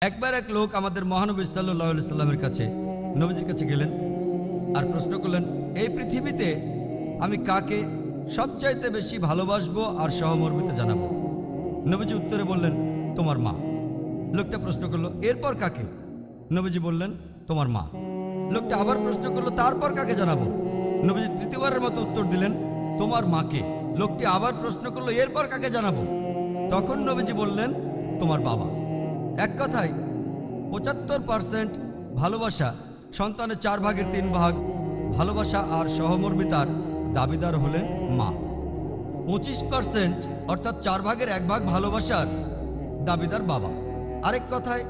একবার এক লোক আমাদের মহানবী সাল্লাল্লাহু আলাইহি সাল্লামের কাছে নবীজির কাছে গেলেন আর প্রশ্ন করলেন, এই পৃথিবীতে আমি কাকে সবচাইতে বেশি ভালোবাসবো আর সহমর্মিতা জানাবো? নবীজি উত্তরে বললেন, তোমার মা। লোকটা প্রশ্ন করলো, এরপর কাকে? নবীজি বললেন, তোমার মা। লোকটা আবার প্রশ্ন করলো, তারপর কাকে জানাবো? নবীজি তৃতীয়বারের মতো উত্তর দিলেন, তোমার মাকে। লোকটি আবার প্রশ্ন করলো, এরপর কাকে জানাবো? তখন নবীজি বললেন, তোমার বাবা। এক কথায় ৭৫% ভালোবাসা, সন্তানের 4 ভাগের 3 ভাগ ভালোবাসা আর সহমর্মিতার দাবিদার হলেন মা। 25% অর্থাৎ 4 ভাগের 1 ভাগ ভালোবাসার দাবিদার বাবা। আরেক কথায়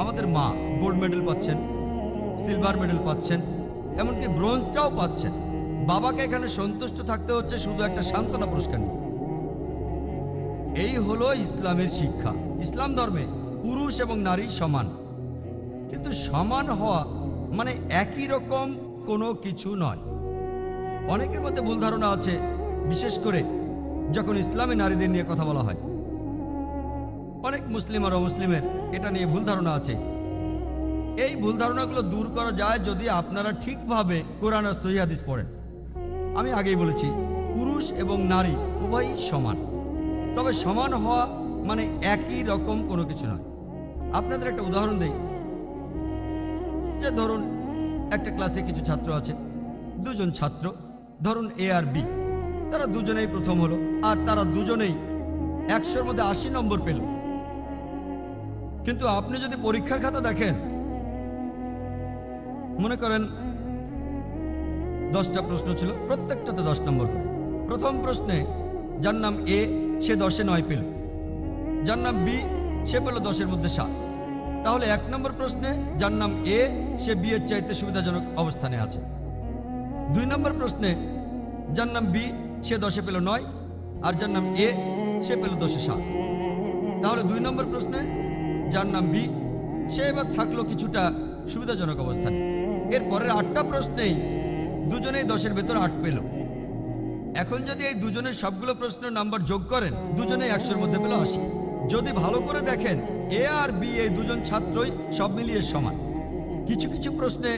আমাদের মা গোল্ড মেডেল পাচ্ছেন, সিলভার মেডেল পাচ্ছেন, এমনকি ব্রোঞ্জটাও পাচ্ছেন। বাবাকে এখানে সন্তুষ্ট থাকতে হচ্ছে শুধু একটা সান্ত্বনা পুরস্কার নিয়ে। এই হলো ইসলামের শিক্ষা। ইসলাম ধর্মে পুরুষ এবং নারী সমান, কিন্তু সমান হওয়া মানে একই রকম কোনো কিছু নয়। অনেকের মধ্যে ভুল ধারণা আছে, বিশেষ করে যখন ইসলামে নারীদের নিয়ে কথা বলা হয়। অনেক মুসলিম আর অমুসলিমের এটা নিয়ে ভুল ধারণা আছে। এই ভুল ধারণাগুলো দূর করা যায় যদি আপনারা ঠিকভাবে কোরআন আর সহিহ হাদিস পড়েন। আমি আগেই বলেছি, পুরুষ এবং নারী উভয়ই সমান, তবে সমান হওয়া মানে একই রকম কোনো কিছু নয়। আপনাদের একটা উদাহরণ দেই, যে ধরুন একটা ক্লাসে কিছু ছাত্র আছে, দুজন ছাত্র, ধরুন এ আর বি, তারা দুজনেই প্রথম হলো আর তারা দুজনেই 100-র মধ্যে 80 নম্বর পেল। কিন্তু আপনি যদি পরীক্ষার খাতা দেখেন, মনে করেন 10টা প্রশ্ন ছিল, প্রত্যেকটাতে 10 নম্বর করে। প্রথম প্রশ্নে যার নাম এ, সে 10-এ 9 পেল। যার নাম বি, সে পেল 10-এর মধ্যে 7। তাহলে 1 নম্বর প্রশ্নে যার নাম এ, সে বি এর চাইতে সুবিধাজনক অবস্থানে আছে। 2 নম্বর প্রশ্নে যার নাম বি, সে 10-এ পেল 9, আর যার নাম এ, সে পেল 10-এ 7। তাহলে 2 নম্বর প্রশ্নে যার নাম বি, সে এবার থাকলো কিছুটা সুবিধাজনক অবস্থানে। এর পরের 8টা প্রশ্নেই দুজনেই 10-এর ভেতর 8 পেল। এখন যদি এই দুজনের সবগুলো প্রশ্নের নাম্বার যোগ করেন, দুজনেই 100-র মধ্যে পেল 80। যদি ভালো করে দেখেন, এ আর বি এই দুজন ছাত্রই সব মিলিয়ে সমান। কিছু কিছু প্রশ্নে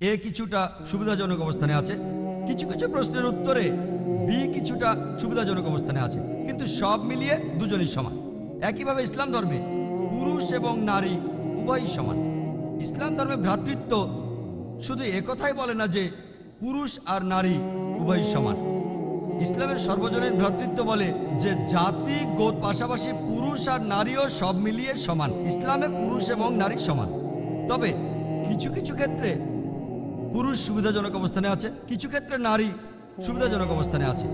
এ কিছুটা সুবিধাজনক অবস্থানে আছে, কিছু কিছু প্রশ্নের উত্তরে বি কিছুটা সুবিধাজনক অবস্থানে আছে, কিন্তু সব মিলিয়ে দুজনই সমান। একইভাবে ইসলাম ধর্মে পুরুষ এবং নারী উভয়ই সমান। ইসলাম ধর্মে ভ্রাতৃত্ব শুধু একথাই বলে না যে পুরুষ আর নারী উভয়ই সমান। ইসলামের সর্বজনীন ভ্রাতৃত্ব বলে যে জাতি গোত পাশাপাশি পুরুষ আর নারীও সব মিলিয়ে সমান। ইসলামে পুরুষ এবং নারী সমান, তবে কিছু কিছু ক্ষেত্রে পুরুষ সুবিধাজনক অবস্থানে আছে, কিছু ক্ষেত্রে নারী সুবিধাজনক অবস্থানে আছে,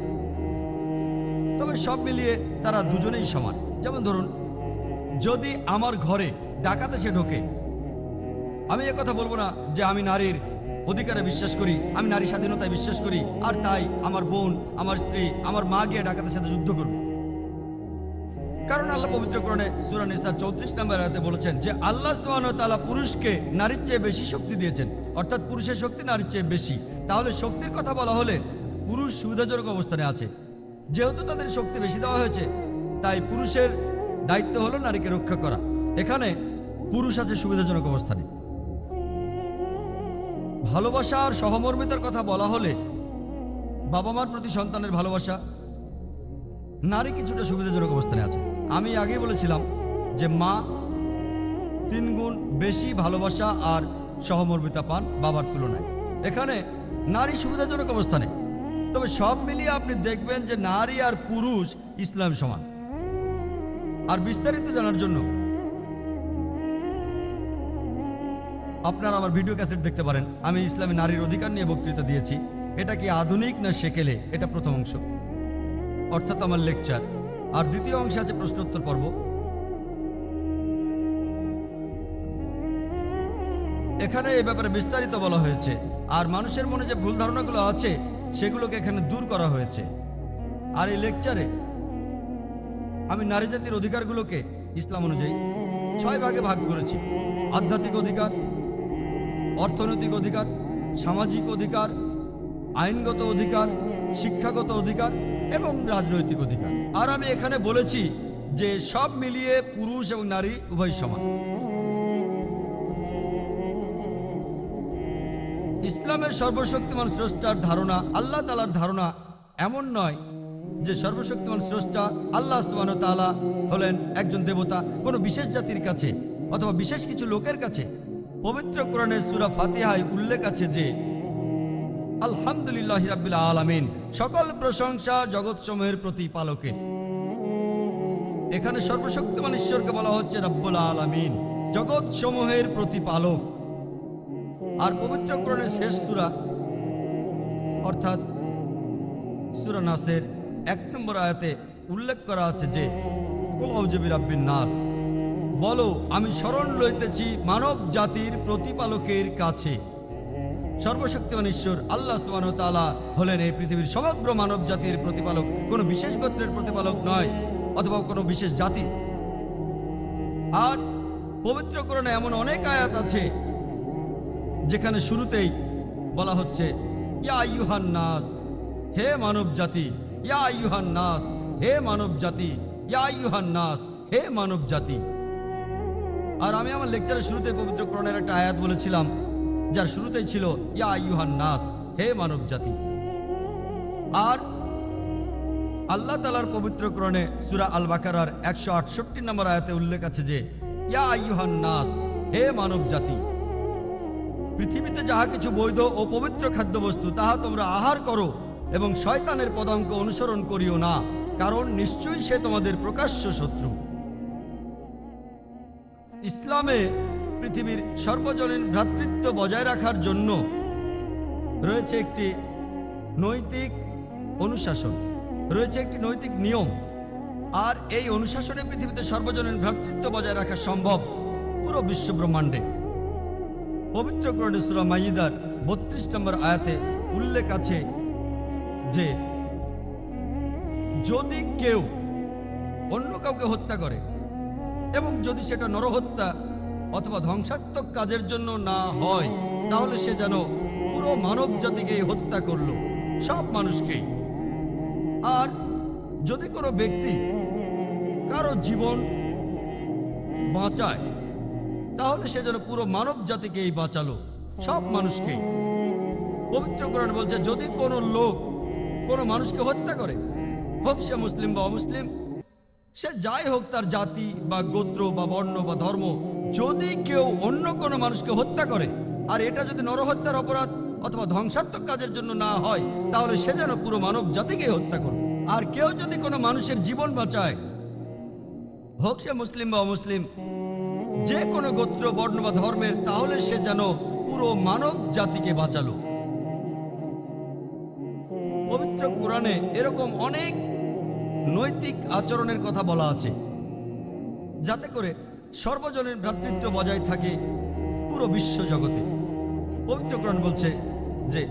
তবে সব মিলিয়ে তারা দুজনেই সমান। যেমন ধরুন, যদি আমার ঘরে ডাকাত এসে ঢোকে, আমি কথা বলবো না যে আমি নারীর অধিকারে বিশ্বাস করি, আমি নারী স্বাধীনতায় বিশ্বাস করি, আর তাই আমার বোন, আমার স্ত্রী, আমার মা গিয়ে ডাকাতের সাথে যুদ্ধ করবে। কারণ আল্লাহ পবিত্র কোরআনে সূরা নিসা 34 নম্বর আয়াতে বলেছেন যে আল্লাহ সুবহানাহু ওয়া তাআলা পুরুষকে নারীর চেয়ে বেশি শক্তি দিয়েছেন, অর্থাৎ পুরুষের শক্তি নারীর চেয়ে বেশি। তাহলে শক্তির কথা বলা হলে পুরুষ সুবিধাজনক অবস্থানে আছে। যেহেতু তাদের শক্তি বেশি দেওয়া হয়েছে, তাই পুরুষের দায়িত্ব হলো নারীকে রক্ষা করা। এখানে পুরুষ আছে সুবিধাজনক অবস্থানে। ভালোবাসা আর সহমর্মিতার কথা বলা হলে বাবা মার প্রতি সন্তানের ভালোবাসা, নারী কিছুটা সুবিধাজনক অবস্থানে আছে। আমি আগেই বলেছিলাম যে মা 3 গুণ বেশি ভালোবাসা আর সহমর্মিতা পান বাবার তুলনায়। এখানে নারী সুবিধাজনক অবস্থানে, তবে সব মিলিয়ে আপনি দেখবেন যে নারী আর পুরুষ ইসলাম সমান। আর বিস্তারিত জানার জন্য আপনারা আমার ভিডিও ক্যাসেট দেখতে পারেন। আমি ইসলামে নারীর অধিকার নিয়ে বক্তৃতা দিয়েছি। এটা কি আধুনিক না সেকেলে, এটা প্রথম অংশ, অর্থাৎ আমার লেকচার। আর দ্বিতীয় অংশে আছে প্রশ্নোত্তর পর্ব। এখানে এই ব্যাপারে বিস্তারিত বলা হয়েছে, আর মানুষের মনে যে ভুল ধারণাগুলো আছে সেগুলোকে এখানে দূর করা হয়েছে। আর এই লেকচারে আমি নারী জাতির অধিকারগুলোকে ইসলাম অনুযায়ী 6 ভাগে ভাগ করেছি। আধ্যাত্মিক অধিকার, অর্থনৈতিক অধিকার, সামাজিক অধিকার, আইনগত অধিকার, শিক্ষাগত অধিকার এবং রাজনৈতিক অধিকার। আর আমি এখানে বলেছি যে সব মিলিয়ে পুরুষ এবং নারী উভয় সমান। ইসলামের সর্বশক্তিমান স্রষ্টার ধারণা, আল্লাহ তাআলার ধারণা এমন নয় যে সর্বশক্তিমান স্রষ্টা আল্লাহ সুবহানাহু ওয়া তাআলা হলেন একজন দেবতা কোনো বিশেষ জাতির কাছে অথবা বিশেষ কিছু লোকের কাছে। পবিত্র কোরআনের সূরা ফাতিহায় উল্লেখ আছে যে আলহামদুলিল্লাহি রাব্বিল আলামিন, সকল প্রশংসা জগৎসমূহের প্রতিপালকের। এখানে সর্বশক্তিমান ঈশ্বরকে বলা হচ্ছে রাব্বুল আলামিন, জগৎসমূহের প্রতিপালক। আর পবিত্র কোরআনের শেষ সূরা অর্থাৎ সূরা নাসের 1 নম্বর আয়াতে উল্লেখ করা আছে যে কুল আউযু বিরাব্বিন নাস, বলো আমি শরণ লইতেছি মানব জাতির প্রতিপালকের কাছে। সর্বশক্তিমান ঈশ্বর আল্লাহ সুবহানাহু ওয়া তাআলা হলেন এই পৃথিবীর সমগ্র মানব জাতির প্রতিপালক, কোনো বিশেষ গোত্রের প্রতিপালক নয় অথবা কোনো বিশেষ জাতি। আর পবিত্র কোরআনে এমন অনেক আয়াত আছে যেখানে শুরুতেই বলা হচ্ছে ইয়া আইয়ুহান নাস, হে মানব জাতি, ইয়া আইয়ুহান নাস, হে মানব জাতি, ইয়া আইয়ুহান নাস, হে মানব জাতি। আর আমি আমার লেকচারের শুরুতে পবিত্র কোরআনের একটা আয়াত বলেছিলাম যার শুরুতেই ছিল ইয়া আইয়ুহান নাস, হে মানব জাতি। আর আল্লাহ তাআলার পবিত্র কোরআনে সূরা আল বাকারার 168 নম্বর আয়াতে উল্লেখ আছে যে ইয়া আইয়ুহান নাস, হে মানব জাতি, পৃথিবীতে যাহা কিছু বৈধ ও পবিত্র খাদ্যবস্তু তাহা তোমরা আহার করো এবং শয়তানের পদাঙ্ক অনুসরণ করিও না, কারণ নিশ্চয়ই সে তোমাদের প্রকাশ্য শত্রু। ইসলামে পৃথিবীর সর্বজনীন ভ্রাতৃত্ব বজায় রাখার জন্য রয়েছে একটি নৈতিক অনুশাসন, রয়েছে একটি নৈতিক নিয়ম। আর এই অনুশাসনে পৃথিবীতে সর্বজনীন ভ্রাতৃত্ব বজায় রাখা সম্ভব পুরো বিশ্ব ব্রহ্মাণ্ডে। পবিত্র কোরআনে সূরা মাইদার 32 নম্বর আয়াতে উল্লেখ আছে যে যদি কেউ অন্য কাউকে হত্যা করে এবং যদি সেটা নরহত্যা অথবা ধ্বংসাত্মক কাজের জন্য না হয়, তাহলে সে যেন পুরো মানব জাতিকেই হত্যা করলো, সব মানুষকেই। আর যদি কোনো ব্যক্তি কারো জীবন বাঁচায়, তাহলে সে যেন পুরো মানব জাতিকেই বাঁচালো, সব মানুষকেই। পবিত্র কোরআন বলছে যদি কোনো লোক কোনো মানুষকে হত্যা করে, হোক সে মুসলিম বা অমুসলিম, সে যাই হোক তার জাতি বা গোত্র বা বর্ণ বা ধর্ম, যদি কেউ অন্য কোনো মানুষকে হত্যা করে আর এটা যদি নরহত্যার অপরাধ অথবা ধ্বংসাত্মক কাজের জন্য না হয়, তাহলে সে যেন পুরো মানব জাতিকে হত্যা করে। আর কেউ যদি কোনো মানুষের জীবন বাঁচায়, হোক সে মুসলিম বা অমুসলিম, যে কোনো গোত্র বর্ণ বা ধর্মের, তাহলে সে যেন পুরো মানব জাতিকে বাঁচালো। পবিত্র কোরআনে এরকম অনেক নৈতিক আচরণের কথা বলা আছে যাতে করে সর্বজনীন ভ্রাতৃত্ব বজায় থাকে পুরো বিশ্ব জগতে। পবিত্র কোরআন বলছে যে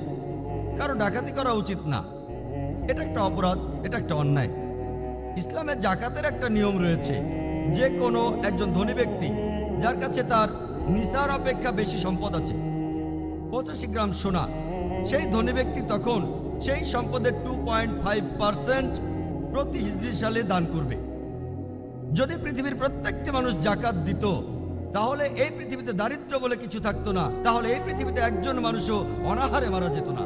কারো ডাকাতি করা উচিত না, এটা একটা অপরাধ, এটা একটা অন্যায়। ইসলামের জাকাতের একটা নিয়ম রয়েছে, যে কোনো একজন ধনী ব্যক্তি যার কাছে তার নিসার অপেক্ষা বেশি সম্পদ আছে, 85 গ্রাম সোনা, সেই ধনী ব্যক্তি তখন সেই সম্পদের 2.5% প্রতি হিজরি সালে দান করবে। যদি পৃথিবীর প্রত্যেকটি মানুষ জাকাত দিত, তাহলে এই পৃথিবীতে দারিদ্র্য বলে কিছু থাকতো না, তাহলে এই পৃথিবীতে একজন মানুষও অনাহারে মারা যেত না।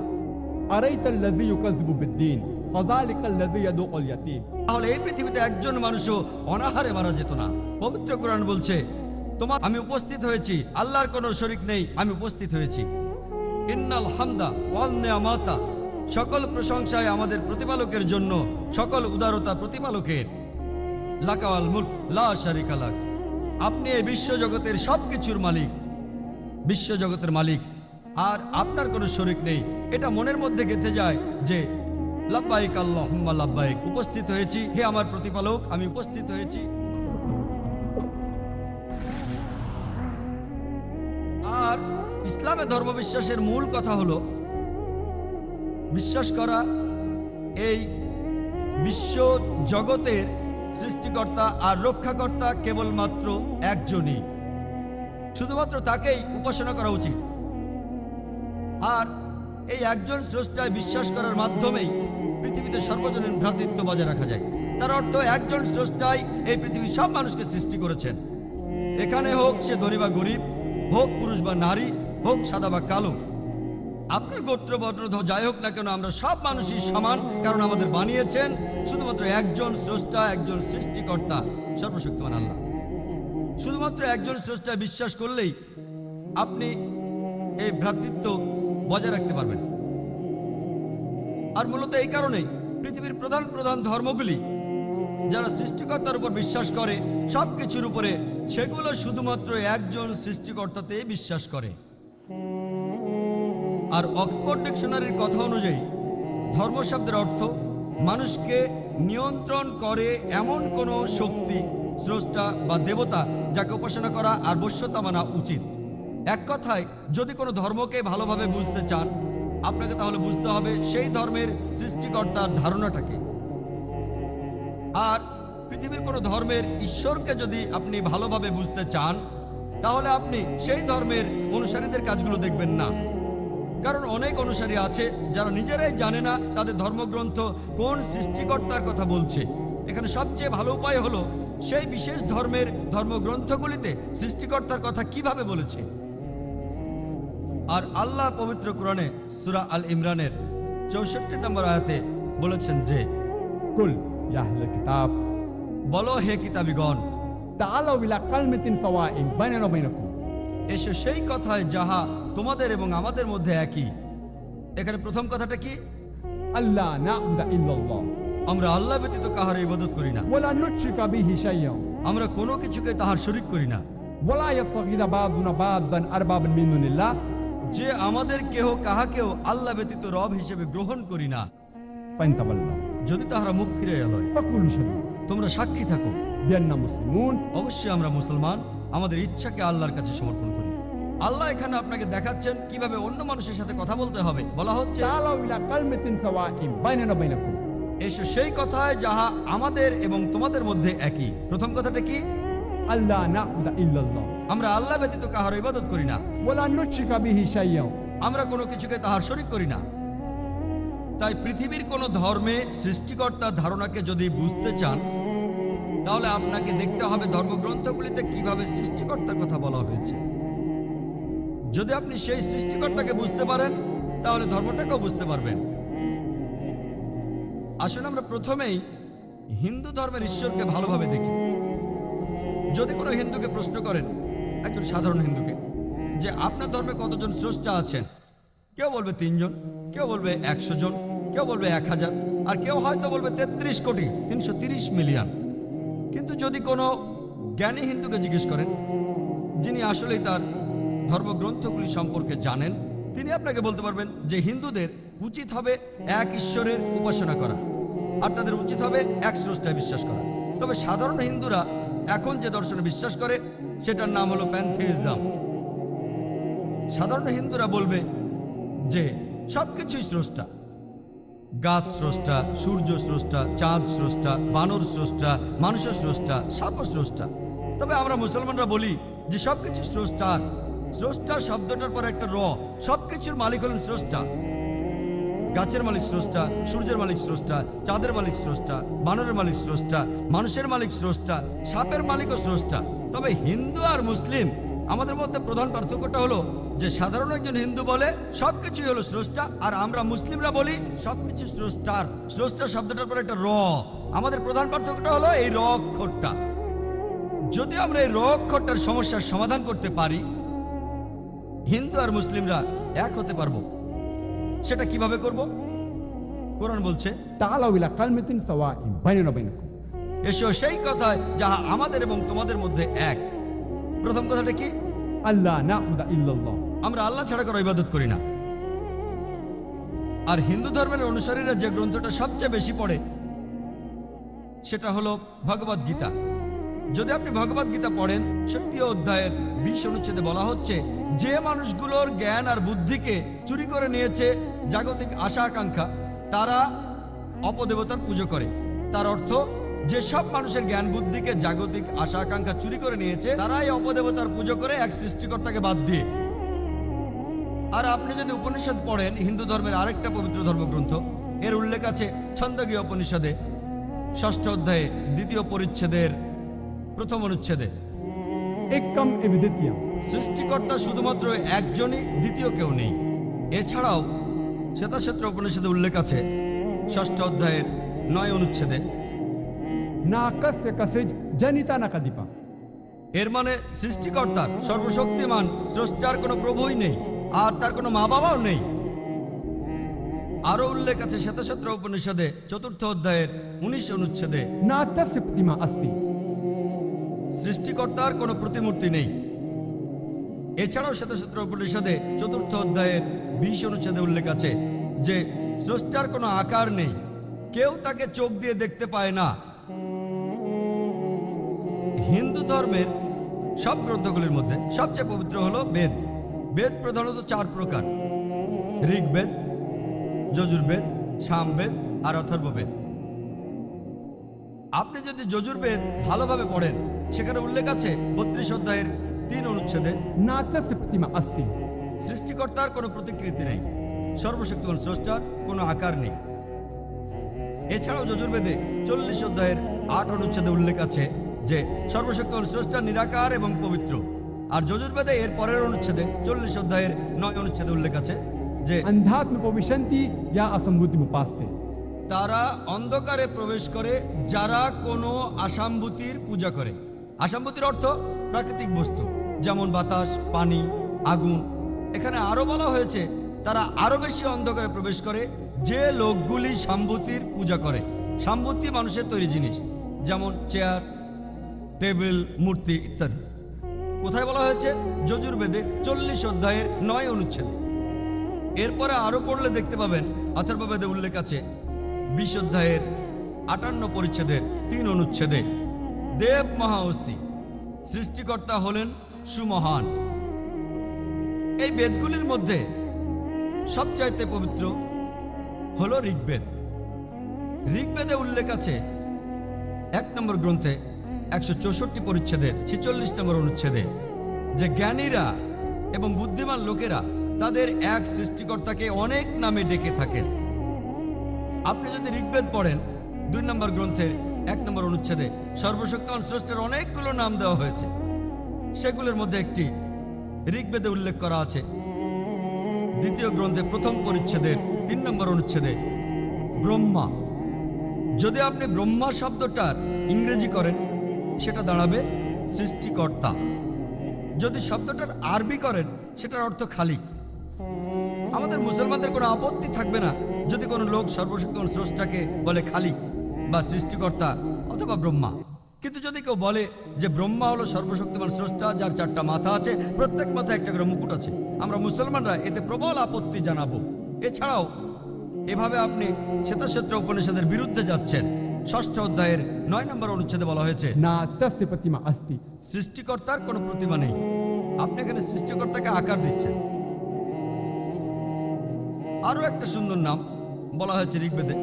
তাহলে এই পৃথিবীতে একজন মানুষও অনাহারে মারা যেত না। পবিত্র কোরআন বলছে আমি উপস্থিত হয়েছি, আল্লাহর কোনো শরীক নেই, আমি উপস্থিত হয়েছি। ইন্নাল হামদা ওয়াল নিয়ামাতা, সকল প্রশংসায় আমাদের প্রতিপালকের জন্য, সকল উদারতা প্রতিপালকের। লাকাওয়াল মুলক লা শারিকা লাক, আপনি এই বিশ্বজগতের সবকিছুর মালিক, বিশ্বজগতের মালিক, আর আপনার কোনো শরীক নেই। এটা মনের মধ্যে গেঁথে যায় যে লাব্বাইক আল্লাহুম্মা লাব্বাইক, উপস্থিত হয়েছি হে আমার প্রতিপালক, আমি উপস্থিত হয়েছি। আর ইসলামে ধর্মবিশ্বাসের মূল কথা হলো বিশ্বাস করা এই বিশ্ব জগতের সৃষ্টিকর্তা আর রক্ষাকর্তা কেবলমাত্র একজনই, শুধুমাত্র তাকেই উপাসনা করা উচিত। আর এই একজন স্রষ্টায় বিশ্বাস করার মাধ্যমেই পৃথিবীতে সর্বজনীন ভ্রাতৃত্ব বজায় রাখা যায়। তার অর্থ একজন স্রষ্টাই এই পৃথিবীর সব মানুষকে সৃষ্টি করেছেন। এখানে হোক সে ধনী বা গরিব, হোক পুরুষ বা নারী, হোক সাদা বা কালো, আপনার গোত্র বর্ণ যাই হোক না কেন, আমরা সব মানুষই সমান, কারণ আমাদের বানিয়েছেন শুধুমাত্র একজন স্রষ্টা, একজন সৃষ্টিকর্তা, সর্বশক্তিমান আল্লাহ। শুধুমাত্র একজন স্রষ্টা বিশ্বাস করলেই আপনি এই ভ্রাতৃত্ব বজায় রাখতে পারবেন। আর মূলত এই কারণেই পৃথিবীর প্রধান প্রধান ধর্মগুলি যারা সৃষ্টিকর্তার উপর বিশ্বাস করে সবকিছুর উপরে, সেগুলো শুধুমাত্র একজন সৃষ্টিকর্তাতে বিশ্বাস করে। আর অক্সফোর্ড ডিকশনারির কথা অনুযায়ী ধর্ম শব্দের অর্থ মানুষকে নিয়ন্ত্রণ করে এমন কোনো শক্তি, স্রষ্টা বা দেবতা যাকে উপাসনা করা আর বশ্যতা মানা উচিত। এক কথায়, যদি কোনো ধর্মকে ভালোভাবে বুঝতে চান, আপনাকে তাহলে বুঝতে হবে সেই ধর্মের সৃষ্টিকর্তার ধারণাটাকে। আর পৃথিবীর কোনো ধর্মের ঈশ্বরকে যদি আপনি ভালোভাবে বুঝতে চান, তাহলে আপনি সেই ধর্মের অনুসারীদের কাজগুলো দেখবেন না। কারণ অনেক অনুসারী আছে যারা নিজেরাই জানে না তাদের ধর্মগ্রন্থ কোন সৃষ্টিকর্তার কথা বলছে। এখানে সবচেয়ে ভালো উপায় হলো সেই বিশেষ ধর্মের ধর্মগ্রন্থগুলিতে সৃষ্টিকর্তার কথা কিভাবে বলেছে। আর আল্লাহ পবিত্র কোরআনে সূরা আল ইমরানের 64 নম্বর আয়াতে বলেছেন যে, কুল ইয়া আহলাল কিতাব বলো হে কিতাবীগণ, তাআলাউ ইলা কালিমাতিন সাওয়াইন বাইনানা ওয়া বাইনাকুম, এসো সেই কথায় যাহা তোমাদের এবং আমাদের মধ্যে একই। এখানে প্রথম কথাটা কি? আল্লা না'বুদা ইল্লাল্লাহ, আমরা আল্লাহ ব্যতীত কাহার ইবাদত করি না, ওয়া লা নুশরিকা বিহি শাইয়্যান, আমরা কোনো কিছুকে তাহার শরীক করি না। ওয়া লা ইয়াত্তাখিযা বা'দুনা বা'দান আরবাবান মিন দুনিল্লাহ, যে আমাদের কেহ কাহাকেও আল্লাহ ব্যতীত রব হিসেবে গ্রহণ করি না। ফাইনতাবাল্লাহ যদি তাহারা মুখ ফিরে এলয়, ফাকুলু শাহিদু তোমরা সাক্ষী থাকো বিআন্না মুসলিমুন, অবশ্যই আমরা মুসলমান, আমাদের ইচ্ছাকে আল্লাহর কাছে সমর্পণ করি। আল্লাহ এখানে আপনাকে দেখাচ্ছেন কিভাবে অন্য মানুষের সাথে কথা বলতে হবে। বলা হচ্ছে, তাআলাউ ইলা কালিমাতিন সাওয়াইন বাইনানা ওয়া বাইনাকুম, এসো সেই কথায় যাহা আমাদের এবং তোমাদের মধ্যে একই। প্রথম কথাটা কি? আল্লা না'বুদা ইল্লাল্লাহ, আমরা আল্লাহ ব্যতীত কাহার ইবাদত করি না, ওয়া লা নুশরিকা বিহি শাইয়্যান, আমরা কোনো কিছুকে তাহার শরীক করি না। তাই পৃথিবীর কোনো ধর্মে সৃষ্টিকর্তার ধারণাকে যদি বুঝতে চান, তাহলে আপনাকে দেখতে হবে ধর্মগ্রন্থগুলিতে কিভাবে সৃষ্টিকর্তার কথা বলা হয়েছে। যদি আপনি সেই সৃষ্টিকর্তাকে বুঝতে পারেন, তাহলে ধর্মটাকেও বুঝতে পারবেন। আসলে আমরা প্রথমেই হিন্দু ধর্মের ঈশ্বরকে ভালোভাবে দেখি। যদি কোনো হিন্দুকে প্রশ্ন করেন, একজন সাধারণ হিন্দুকে, যে আপনার ধর্মে কতজন স্রষ্টা আছেন, কেউ বলবে 3 জন, কেউ বলবে 100 জন, কেউ বলবে 1000, আর কেউ হয়তো বলবে 33 কোটি 330 মিলিয়ন। কিন্তু যদি কোনো জ্ঞানী হিন্দুকে জিজ্ঞেস করেন, যিনি আসলেই তার ধর্মগ্রন্থগুলি সম্পর্কে জানেন, তিনি আপনাকে বলতে পারবেন যে হিন্দুদের উচিত হবে এক ঈশ্বরের উপাসনা করা, আর তাদের উচিত হবে এক স্রষ্টায় বিশ্বাস করা। তবে সাধারণ হিন্দুরা এখন যে দর্শনে বিশ্বাস করে সেটার নাম হলো প্যানথেইজম। সাধারণ হিন্দুরা বলবে যে সবকিছুই স্রষ্টা, গাছ স্রষ্টা, সূর্য স্রষ্টা, চাঁদ স্রষ্টা, বানর স্রষ্টা, মানুষের স্রষ্টা, সাপ স্রষ্টা। তবে আমরা মুসলমানরা বলি যে সবকিছু স্রষ্টা। স্রষ্টা শব্দটার পর একটা র, সবকিছুর মালিক হলেন স্রষ্টা। গাছের মালিক স্রষ্টা, সূর্যের মালিক স্রষ্টা, চাঁদের মালিক স্রষ্টা, বানরের মালিক স্রষ্টা, মানুষের মালিক স্রষ্টা, সাপের মালিকও স্রষ্টা। তবে হিন্দু আর মুসলিম আমাদের মধ্যে প্রধান পার্থক্যটা হলো যে সাধারণ একজন হিন্দু বলে সবকিছুই হলো স্রষ্টা, আর আমরা মুসলিমরা বলি সবকিছু স্রষ্টার। স্রষ্টা শব্দটার পর একটা র। আমাদের প্রধান পার্থক্যটা হলো এই র অক্ষরটা। যদি আমরা এই র অক্ষরটার সমস্যার সমাধান করতে পারি, হিন্দু আর মুসলিমরা এক হতে পারবো। সেটা কিভাবে করব? কোরআন বলছে, তাআলাউ ইলা কালিমাতিন সাওয়াইন বাইনানা ওয়া বাইনাকুম, এসো সেই কথায় যাহা আমাদের এবং তোমাদের মধ্যে এক। প্রথম কথাটা কি? আল্লা না'বুদা ইল্লাল্লাহ, আমরা আল্লাহ ছাড়া কারো ইবাদত করি না। আর হিন্দু ধর্মের অনুসারীরা যে গ্রন্থটা সবচেয়ে বেশি পড়ে সেটা হলো ভগবদ গীতা। যদি আপনি ভগবদ গীতা পড়েন, 6 অধ্যায়ের 20 অনুচ্ছেদে বলা হচ্ছে যে মানুষগুলোর জ্ঞান আর বুদ্ধিকে চুরি করে নিয়েছে জাগতিক আশা আকাঙ্ক্ষা, তারা অপদেবতার পুজো করে। তার অর্থ, যে সব মানুষের জ্ঞান বুদ্ধিকে জাগতিক আশা আকাঙ্ক্ষা চুরি করে নিয়েছে, তারাই অপদেবতার পুজো করে এক সৃষ্টিকর্তাকে বাদ দিয়ে। আর আপনি যদি উপনিষদ পড়েন, হিন্দু ধর্মের আরেকটা পবিত্র ধর্মগ্রন্থ, এর উল্লেখ আছে ছন্দগীয় উপনিষদে ষষ্ঠ অধ্যায়ে দ্বিতীয় পরিচ্ছেদের প্রথম অনুচ্ছেদে। एकम एव द्वितीयम। সৃষ্টিকর্তা শুধুমাত্র একজনই, দ্বিতীয় কেউ নেই। এছাড়াও শ্বেতাক্ষেত্র উপনিষদে উল্লেখ আছে ষষ্ঠ অধ্যায়ের 9 অনুচ্ছেদে। नाकस्य कसिज जनिता न कदिपा। এর মানে সৃষ্টিকর্তার, সর্বশক্তিমান স্রষ্টার কোনো প্রভুই নেই, আর তার কোনো মা বাবাও নেই। আরো উল্লেখ আছে শ্বেতাক্ষেত্র উপনিষদে 4th অধ্যায়ের 19 অনুচ্ছেদে, ना तस्य प्रतिमा अस्ति। সৃষ্টিকর্তার কোনো প্রতিমূর্তি নেই। এছাড়াও শ্বেতাক্ষেত্র উপনিষদে 4th অধ্যায়ের 20 অনুচ্ছেদে উল্লেখ আছে যে স্রষ্টার কোনো আকার নেই, কেউ তাকে চোখ দিয়ে দেখতে পায় না। হিন্দু ধর্মের সব গ্রন্থগুলির মধ্যে সবচেয়ে পবিত্র হলো বেদ। বেদ প্রধানত 4 প্রকার: ঋগ্বেদ, যজুর্বেদ, সামবেদ আর অথর্ববেদ। আপনি যদি যজুর্বেদ ভালোভাবে পড়েন, সেখানে উল্লেখ আছে 32 অধ্যায়ের 3 অনুচ্ছেদে, ना तस्य प्रतिमा अस्ति। সৃষ্টিকর্তার কোনো প্রতিকৃতি নেই, সর্বশক্তিমান স্রষ্টার কোনো আকার নেই। এছাড়াও যজুর্বেদে 40 অধ্যায়ের 8 অনুচ্ছেদে উল্লেখ আছে যে সর্বশক্তিমান স্রষ্টা নিরাকার এবং পবিত্র। আর যজুর্বেদে এর পরের অনুচ্ছেদে 40 অধ্যায়ের 9 অনুচ্ছেদে উল্লেখ আছে যে अंधात्म उपविशन्ति या असंभूतिम उपास्ते। তারা অন্ধকারে প্রবেশ করে যারা কোনো আসাম্ভূতির পূজা করে। আসাম্ভূতির অর্থ প্রাকৃতিক বস্তু, যেমন বাতাস, পানি, আগুন। এখানে আরো বলা হয়েছে তারা আরো বেশি অন্ধকারে প্রবেশ করে যে লোকগুলি সাম্ভূতির পূজা করে। সাম্ভূতি মানুষের তৈরি জিনিস, যেমন চেয়ার, টেবিল, মূর্তি ইত্যাদি। কোথায় বলা হয়েছে? যজুর্বেদে 40 অধ্যায়ের 9 অনুচ্ছেদ। এরপরে আরো পড়লে দেখতে পাবেন অথর্ববেদে উল্লেখ আছে 20 অধ্যায়ের 58 পরিচ্ছেদের 3 অনুচ্ছেদে, দেব মহাঅসি, সৃষ্টিকর্তা হলেন সুমহান। এই বেদগুলির মধ্যে সবচাইতে পবিত্র হলো ঋগ্বেদ। ঋগ্বেদে উল্লেখ আছে 1 নম্বর গ্রন্থে 164 পরিচ্ছেদের 46 নম্বর অনুচ্ছেদে যে জ্ঞানীরা এবং বুদ্ধিমান লোকেরা তাদের এক সৃষ্টিকর্তাকে অনেক নামে ডেকে থাকেন। আপনি যদি ঋগ্বেদ পড়েন 2 নম্বর গ্রন্থের 1 নম্বর অনুচ্ছেদে সর্বশক্তিমান স্রষ্টার অনেকগুলো নাম দেওয়া হয়েছে। সেগুলোর মধ্যে একটি ঋগ্বেদে উল্লেখ করা আছে 2য় গ্রন্থে 1ম পরিচ্ছেদের 3 নম্বর অনুচ্ছেদে, ব্রহ্মা। যদি আপনি ব্রহ্মা শব্দটার ইংরেজি করেন, সেটা দাঁড়াবে সৃষ্টিকর্তা। যদি শব্দটার আরবি করেন, সেটার অর্থ খালিক। আমাদের মুসলমানদের কোনো আপত্তি থাকবে না যদি কোনো লোক সর্বশক্তিমান স্রষ্টাকে বলে খালিক বা সৃষ্টিকর্তা অথবা ব্রহ্মা। কিন্তু যদি কেউ বলে যে ব্রহ্মা হলো সর্বশক্তিমান স্রষ্টা, যার 4টা মাথা আছে, প্রত্যেক মাথায় একটা করে মুকুট আছে, আমরা মুসলমানরা এতে প্রবল আপত্তি জানাবো। এছাড়াও এভাবে আপনি শ্বেতাক্ষেত্র উপনিষদের বিরুদ্ধে যাচ্ছেন। 6ষ্ঠ অধ্যায়ের 9 নম্বর অনুচ্ছেদে বলা হয়েছে ना तस्य प्रतिमा अस्ति। সৃষ্টিকর্তার কোনো প্রতিমা নেই। আপনি এখানে সৃষ্টিকর্তাকে আকার দিচ্ছেন। আরো একটা সুন্দর নাম বলা হয়েছে ঋগ্বেদে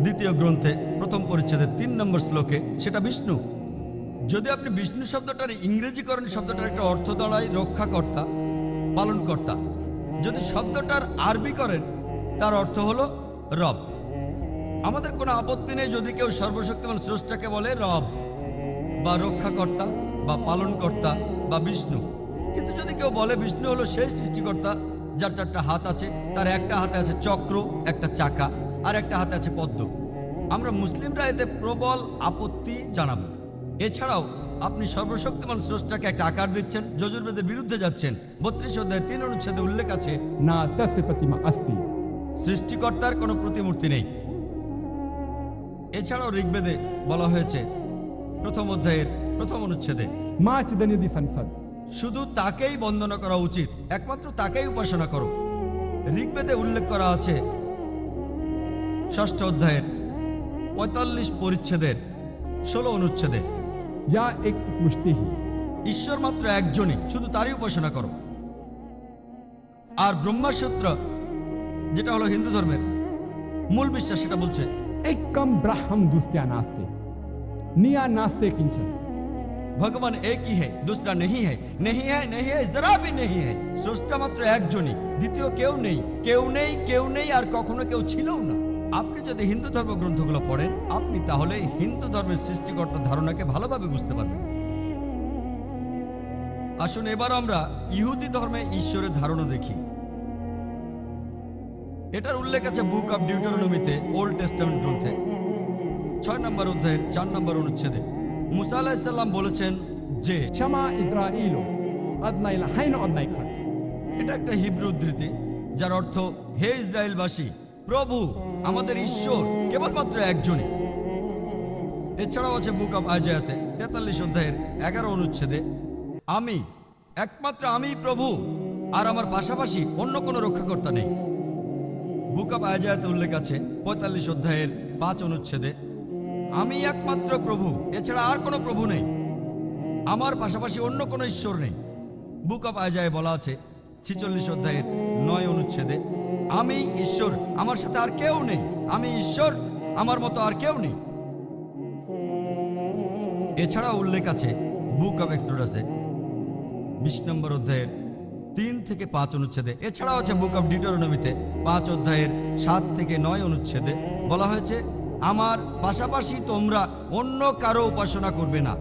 2য় গ্রন্থে 1ম পরিচ্ছেদের 3 নম্বর শ্লোকে, সেটা বিষ্ণু। যদি আপনি বিষ্ণু শব্দটার ইংরেজি করেন, শব্দটার একটা অর্থ দাঁড়ায় রক্ষাকর্তা, পালনকর্তা। যদি শব্দটার আরবি করেন, তার অর্থ হলো রব। আমাদের কোনো আপত্তি নেই যদি কেউ সর্বশক্তিমান স্রষ্টাকে বলে রব বা রক্ষাকর্তা বা পালনকর্তা বা বিষ্ণু। কিন্তু যদি কেউ বলে বিষ্ণু হলো সেই সৃষ্টিকর্তা যার 4টা হাত আছে, তার একটা হাতে আছে চক্র, একটা চাকা, আর একটা হাতে আছে পদ্ম, আমরা মুসলিমরা এতে প্রবল আপত্তি জানাবো। এছাড়াও আপনি সর্বশক্তিমান স্রষ্টাকে একটা আকার দিচ্ছেন, যজুর্বেদের বিরুদ্ধে যাচ্ছেন। 32 অধ্যায় 3 অনুচ্ছেদে উল্লেখ আছে ना तस्य प्रतिमा अस्ति। সৃষ্টিকর্তার কোনো প্রতিমূর্তি নেই। এছাড়াও ঋগ্বেদে বলা হয়েছে 1ম অধ্যায়ের 1ম অনুচ্ছেদে माचिदनिधि संसद। শুধু তাকেই বন্দনা করা উচিত, একমাত্র তাকেই উপাসনা করো। ঋগ্বেদে উল্লেখ করা আছে 6ষ্ঠ অধ্যায়ের 45 পরিচ্ছেদের 16 অনুচ্ছেদে, या एक मुष्टि ही। ঈশ্বর মাত্র একজনই, শুধু তারই উপাসনা করো। আর ব্রহ্মসূত্র, যেটা হলো হিন্দু ধর্মের মূল বিশ্বাস, সেটা বলছে एकम ब्रह्म दुस्त्या नास्ते। निया नास्ते किंचन। ভগবান একই है, दूसरा नहीं है, नहीं है, नहीं है, जरा भी नहीं है। স্রষ্টা মাত্র একজনই, দ্বিতীয় কেউ নেই, কেউ নেই, কেউ নেই, আর কখনো কেউ ছিলও না। আপনি যদি হিন্দু ধর্মগ্রন্থগুলো পড়েন, আপনি তাহলে হিন্দু ধর্মের সৃষ্টিকর্তার ধারণাকে ভালোভাবে বুঝতে পারবেন। আসুন এবার আমরা ইহুদি ধর্মে ঈশ্বরের ধারণা দেখি। এটার উল্লেখ আছে বুক অব ডিউটেরোনমিতে, ওল্ড টেস্টামেন্ট গ্রন্থে 6 নম্বর অধ্যায়ের 4 নম্বর অনুচ্ছেদে মুসা আলাইহিস সালাম বলেছেন যে, शमा इस्राइलो अदनाई लाइन अदनाई खत। এটা একটা হিব্রু উদ্ধৃতি যার অর্থ, হে ইসরায়েলবাসী, প্রভু আমাদের ঈশ্বর কেবলমাত্র একজনই। এছাড়াও আছে বুক অব আইজায়াতে 43 অধ্যায়ের 11 অনুচ্ছেদে, একমাত্র আমি প্রভু, আর আমার পাশাপাশি অন্য কোনো রক্ষাকর্তা নেই। বুক অব আইজায়াতে উল্লেখ আছে 45 অধ্যায়ের 5 অনুচ্ছেদে, আমি একমাত্র প্রভু, এছাড়া আর কোনো প্রভু নেই, আমার পাশাপাশি অন্য কোনো ঈশ্বর নেই। বুক অব আইজায়ায় বলা আছে 46 অধ্যায়ের 9 অনুচ্ছেদে, আমি ঈশ্বর, আমার সাথে আর কেউ নেই, আমি ঈশ্বর, আমার মতো আর কেউ নেই। এছাড়াও উল্লেখ আছে বুক অব এক্সোডাসে 20 নম্বর অধ্যায়ের 3 থেকে 5 অনুচ্ছেদে। এছাড়াও আছে বুক অব ডিউটেরোনমিতে 5 অধ্যায়ের 7 থেকে 9 অনুচ্ছেদে বলা হয়েছে, আমার পাশাপাশি তোমরা অন্য কারো উপাসনা করবে না।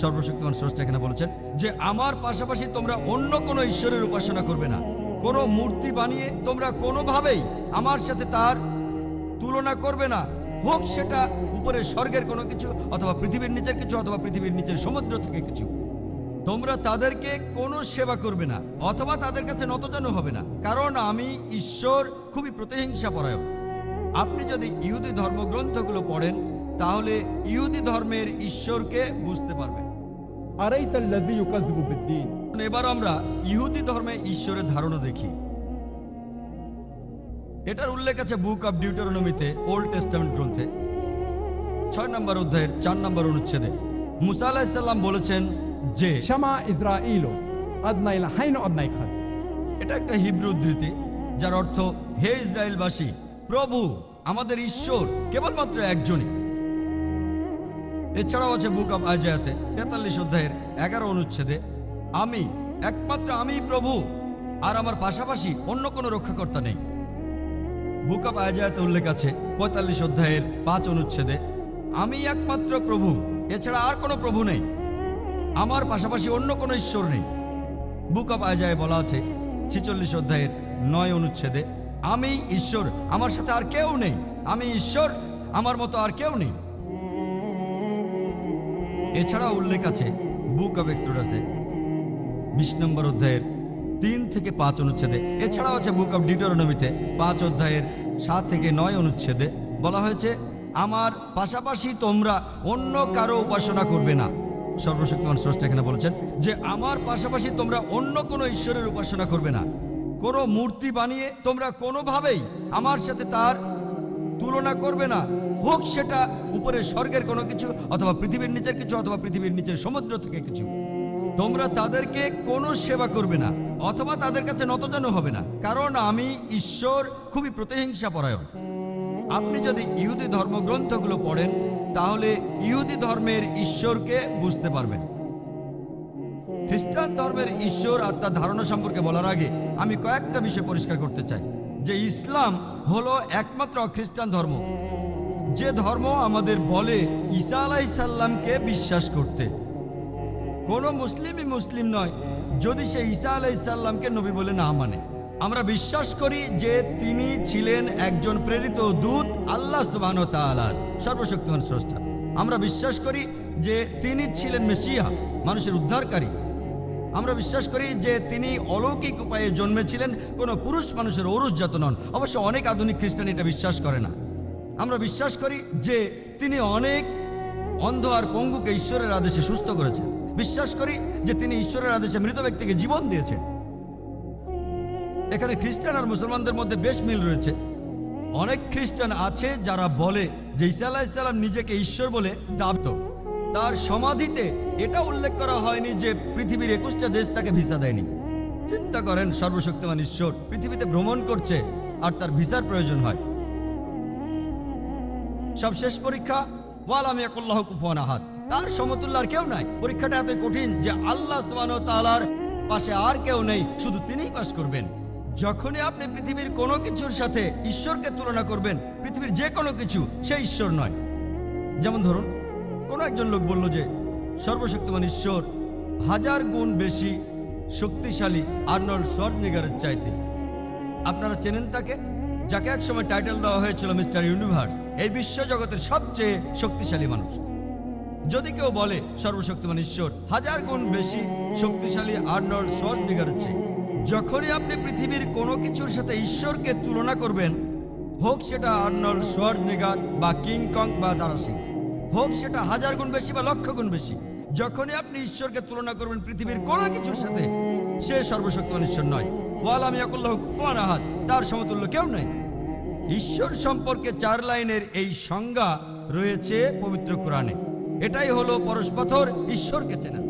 সর্বশক্তিমান স্রষ্টা এখানে বলেছেন যে আমার পাশাপাশি তোমরা অন্য কোনো ঈশ্বরের উপাসনা করবে না। কোনো মূর্তি বানিয়ে তোমরা কোনোভাবেই আমার সাথে তার তুলনা করবে না, হোক সেটা উপরে স্বর্গের কোনো কিছু, অথবা পৃথিবীর নিচের কিছু, অথবা পৃথিবীর নিচের সমুদ্র থেকে কিছু। তোমরা তাদেরকে কোনো সেবা করবে না, অথবা তাদের কাছে নতজানু হবে না, কারণ আমি ঈশ্বর খুবই প্রতিহিংসা পরায়ণ। আপনি যদি ইহুদি ধর্মগ্রন্থগুলো পড়েন, তাহলে ইহুদি ধর্মের ঈশ্বরকে বুঝতে পারবেন। अरैत الذي يكذب بالدين। এবার আমরা ইহুদি ধর্মে ঈশ্বরের ধারণা দেখি। এটার উল্লেখ আছে বুক অব ডিউটেরোনমিতে, ওল্ড টেস্টামেন্ট গ্রন্থে 6 নম্বর অধ্যায়ের 4 নম্বর অনুচ্ছেদে মুসা আলাইহিস সালাম বলেছেন যে, शमा इस्राइलो अदनाई लाइन अदनाई खत। এটা একটা হিব্রু উদ্ধৃতি যার অর্থ, হে ইসরায়েলবাসী, প্রভু আমাদের ঈশ্বর কেবলমাত্র একজনই। এছাড়াও আছে বুক অব আইজায়াতে 43 অধ্যায়ের 11 অনুচ্ছেদে, একমাত্র আমি প্রভু, আর আমার পাশাপাশি অন্য কোনো রক্ষাকর্তা নেই। বুক অব আইজায়াতে উল্লেখ আছে 45 অধ্যায়ের 5 অনুচ্ছেদে, আমি একমাত্র প্রভু, এছাড়া আর কোনো প্রভু নেই, আমার পাশাপাশি অন্য কোনো ঈশ্বর নেই। বুক অব আইজায়ায় বলা আছে 46 অধ্যায়ের 9 অনুচ্ছেদে, আমি ঈশ্বর, আমার সাথে আর কেউ নেই, আমি ঈশ্বর, আমার মতো আর কেউ নেই। এছাড়াও উল্লেখ আছে বুক অব এক্সোডাসে 20 নম্বর অধ্যায়ের 3 থেকে 5 অনুচ্ছেদে। এছাড়াও আছে বুক অব ডিউটেরোনমিতে 5 অধ্যায়ের 7 থেকে 9 অনুচ্ছেদে বলা হয়েছে, আমার পাশাপাশি তোমরা অন্য কারো উপাসনা করবে না। সর্বশক্তিমান স্রষ্টা এখানে বলেছেন যে, আমার পাশাপাশি তোমরা অন্য কোনো ঈশ্বরের উপাসনা করবে না। কোনো মূর্তি বানিয়ে তোমরা কোনোভাবেই আমার সাথে তার তুলনা করবে না, হোক সেটা উপরে স্বর্গের কোনো কিছু, অথবা পৃথিবীর নিচের কিছু, অথবা পৃথিবীর নিচের সমুদ্র থেকে কিছু। তোমরা তাদেরকে কোনো সেবা করবে না, অথবা তাদের কাছে নতজানু হবে না, কারণ আমি ঈশ্বর খুবই প্রতিহিংসা পরায়ণ। আপনি যদি ইহুদি ধর্মগ্রন্থগুলো পড়েন, তাহলে ইহুদি ধর্মের ঈশ্বরকে বুঝতে পারবেন। খ্রিস্টান ধর্মের ঈশ্বর আর তার ধারণা সম্পর্কে বলার আগে আমি কয়েকটা বিষয় পরিষ্কার করতে চাই। যে ইসলাম হলো একমাত্র খ্রিস্টান ধর্ম, যে ধর্ম আমাদের বলে ঈসা আলাইহিস সালামকে বিশ্বাস করতে। কোনো মুসলিমই মুসলিম নয় যদি সে ঈসা আলাইহিস সালামকে নবী বলে না মানে। আমরা বিশ্বাস করি যে তিনি ছিলেন একজন প্রেরিত দূত আল্লাহ সুবহানাহু ওয়া তাআলার, সর্বশক্তিমান স্রষ্টা। আমরা বিশ্বাস করি যে তিনি ছিলেন মেসিহা, মানুষের উদ্ধারকারী। আমরা বিশ্বাস করি যে তিনি অলৌকিক উপায়ে জন্মেছিলেন, কোনো পুরুষ মানুষের ঔরসজাত নন। অবশ্য অনেক আধুনিক খ্রিস্টান এটা বিশ্বাস করে না। আমরা বিশ্বাস করি যে তিনি অনেক অন্ধ আর পঙ্গুকে ঈশ্বরের আদেশে সুস্থ করেছেন। বিশ্বাস করি যে তিনি ঈশ্বরের আদেশে মৃত ব্যক্তিকে জীবন দিয়েছেন। এখানে খ্রিস্টান আর মুসলমানদের মধ্যে বেশ মিল রয়েছে। অনেক খ্রিস্টান আছে যারা বলে যে ঈসা আলাইহিস সালাম নিজেকে ঈশ্বর বলে দাবত। তার সমাধিতে এটা উল্লেখ করা হয়নি যে পৃথিবীর 21টা দেশ তাকে ভিসা দেয়নি। চিন্তা করেন, সর্বশক্তিমান ঈশ্বর পৃথিবীতে ভ্রমণ করছে আর তার ভিসার প্রয়োজন হয়। সব শেষ পরীক্ষা, ওয়ালাম ইয়াকুল্লাহু কুফুয়ান আহাদ, তার সমতুল্য আর কেউ নাই। পরীক্ষাটা এত কঠিন যে আল্লাহ সুবহানাহু ওয়া তাআলার পাশে আর কেউ নেই, শুধু তিনিই পাস করবেন। যখনই আপনি পৃথিবীর কোনো কিছুর সাথে ঈশ্বরকে তুলনা করবেন, পৃথিবীর যে কোনো কিছু, সে ঈশ্বর নয়। যেমন ধরুন, কোনো একজন লোক বলল যে সর্বশক্তিমান ঈশ্বর 1000 গুণ বেশি শক্তিশালী আর্নল্ড শোয়ার্জনেগারের চাইতে। আপনারা চেনেন তাকে, যাকে একসময় টাইটেল দেওয়া হয়েছিল মিস্টার ইউনিভার্স, এই বিশ্ব জগতের সবচেয়ে শক্তিশালী মানুষ। যদি কেউ বলে সর্বশক্তিমান ঈশ্বর 1000 গুণ বেশি শক্তিশালী আর্নল্ড শোয়ার্জনেগারের চেয়ে, যখনই আপনি পৃথিবীর কোনো কিছুর সাথে ঈশ্বরকে তুলনা করবেন, হোক সেটা আর্নল্ড শোয়ার্জনেগার বা কিং কং বা দারা সিং, হোক সেটা 1000 গুণ বেশি বা লক্ষ গুণ বেশি, যখনই আপনি ঈশ্বরকে তুলনা করবেন পৃথিবীর কোনো কিছুর সাথে, সে সর্বশক্তিমান ঈশ্বর নয়। ওয়ালাম ইয়াকুল্লাহু কুফুয়ান আহাদ, তার সমতুল্য কেউ নাই। ঈশ্বর সম্পর্কে 4 লাইনের এই সংজ্ঞা রয়েছে পবিত্র কোরআনে। এটাই হলো পরশপাথর ঈশ্বরকে চেনা।